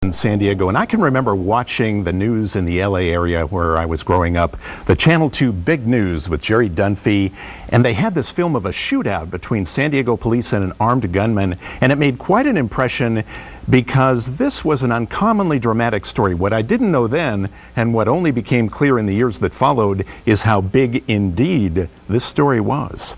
in San Diego, and I can remember watching the news in the LA area where I was growing up, the Channel 2 Big News with Jerry Dunphy, and they had this film of a shootout between San Diego police and an armed gunman, and it made quite an impression because this was an uncommonly dramatic story. What I didn't know then, and what only became clear in the years that followed, is how big indeed this story was.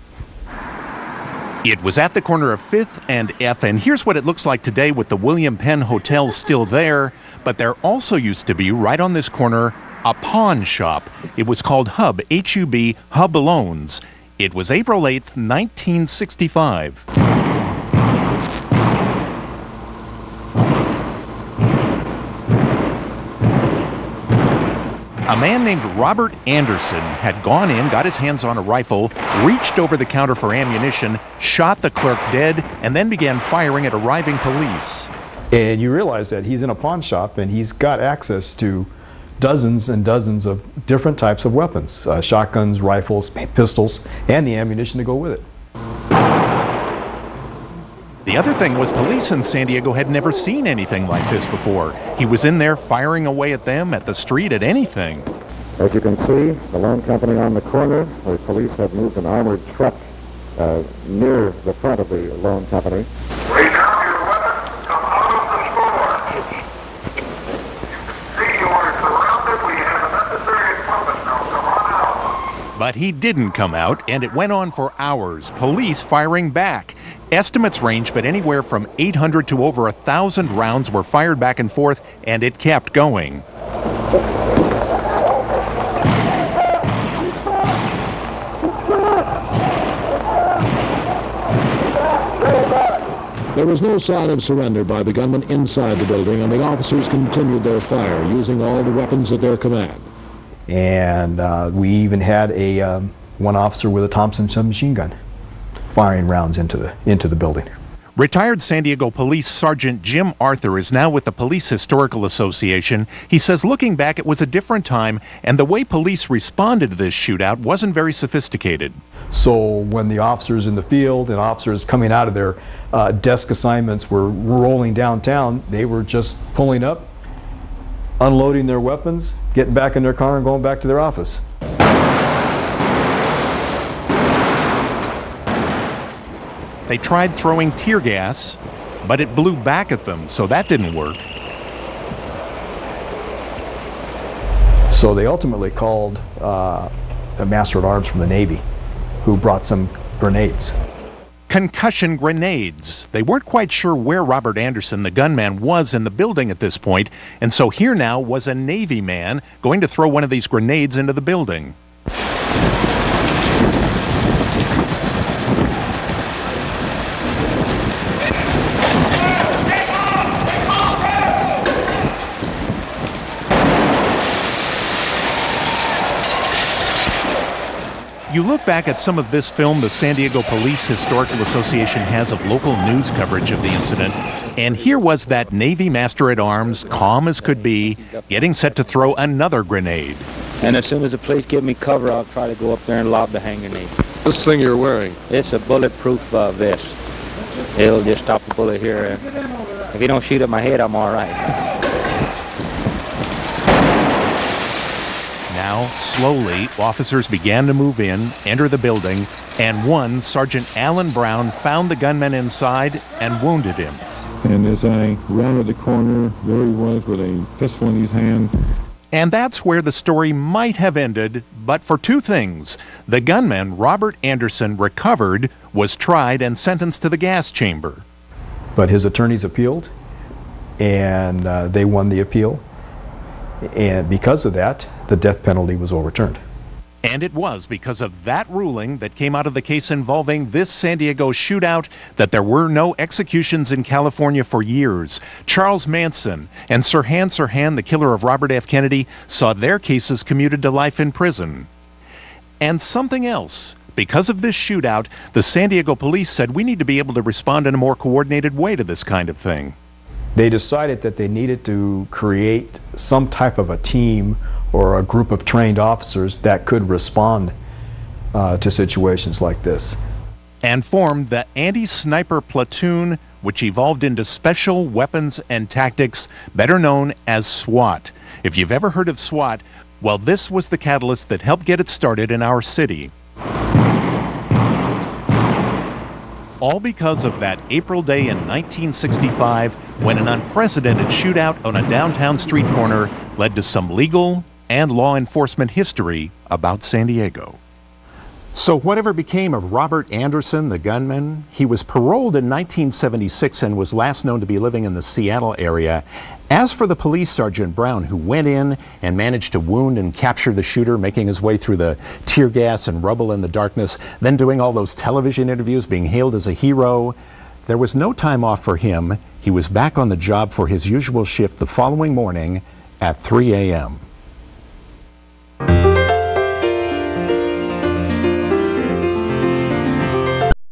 It was at the corner of 5th and F, and here's what it looks like today with the William Penn Hotel still there, but there also used to be, right on this corner, a pawn shop. It was called Hub, H-U-B, Hub Loans. It was April 8th, 1965. A man named Robert Anderson had gone in, got his hands on a rifle, reached over the counter for ammunition, shot the clerk dead, and then began firing at arriving police. And you realize that he's in a pawn shop and he's got access to dozens and dozens of different types of weapons, shotguns, rifles, pistols, and the ammunition to go with it. The other thing was police in San Diego had never seen anything like this before. He was in there firing away at them, at the street, at anything. As you can see, the loan company on the corner, the police have moved an armored truck near the front of the loan company. Lay down your weapons, come out of the store. See, you are surrounded. We have the necessary equipment now. Come on out. But he didn't come out, and it went on for hours, police firing back. Estimates range, but anywhere from 800 to over 1,000 rounds were fired back and forth, and it kept going. There was no sign of surrender by the gunmen inside the building, and the officers continued their fire, using all the weapons at their command. And we even had one officer with a Thompson submachine gun firing rounds into the building. Retired San Diego Police Sergeant Jim Arthur is now with the Police Historical Association. He says looking back, it was a different time, and the way police responded to this shootout wasn't very sophisticated. So when the officers in the field and officers coming out of their desk assignments were rolling downtown, they were just pulling up, unloading their weapons, getting back in their car and going back to their office. They tried throwing tear gas, but it blew back at them, so that didn't work. So they ultimately called a master at arms from the Navy who brought some grenades. Concussion grenades. They weren't quite sure where Robert Anderson, the gunman, was in the building at this point, and so here now was a Navy man going to throw one of these grenades into the building. You look back at some of this film the San Diego Police Historical Association has of local news coverage of the incident, and here was that Navy master-at-arms, calm as could be, getting set to throw another grenade. And as soon as the police give me cover, I'll try to go up there and lob the hand grenade. This thing you're wearing? It's a bulletproof vest. It'll just stop the bullet here. If you don't shoot at my head, I'm all right. Now, slowly, officers began to move in, enter the building, and one, Sergeant Alan Brown, found the gunman inside and wounded him. And as I rounded the corner, there he was with a pistol in his hand. And that's where the story might have ended, but for two things. The gunman, Robert Anderson, recovered, was tried, and sentenced to the gas chamber. But his attorneys appealed, and they won the appeal. And because of that, the death penalty was overturned. And it was because of that ruling that came out of the case involving this San Diego shootout that there were no executions in California for years. Charles Manson and Sirhan Sirhan, the killer of Robert F. Kennedy, saw their cases commuted to life in prison. And something else. Because of this shootout, the San Diego police said we need to be able to respond in a more coordinated way to this kind of thing. They decided that they needed to create some type of a team or a group of trained officers that could respond to situations like this. And formed the Anti-Sniper Platoon which evolved into Special Weapons and Tactics, better known as SWAT. If you've ever heard of SWAT, well, this was the catalyst that helped get it started in our city. All because of that April day in 1965 when an unprecedented shootout on a downtown street corner led to some legal and law enforcement history about San Diego. So whatever became of Robert Anderson, the gunman? He was paroled in 1976 and was last known to be living in the Seattle area. As for the police Sergeant Brown, who went in and managed to wound and capture the shooter, making his way through the tear gas and rubble in the darkness, then doing all those television interviews, being hailed as a hero, there was no time off for him. He was back on the job for his usual shift the following morning at 3 a.m.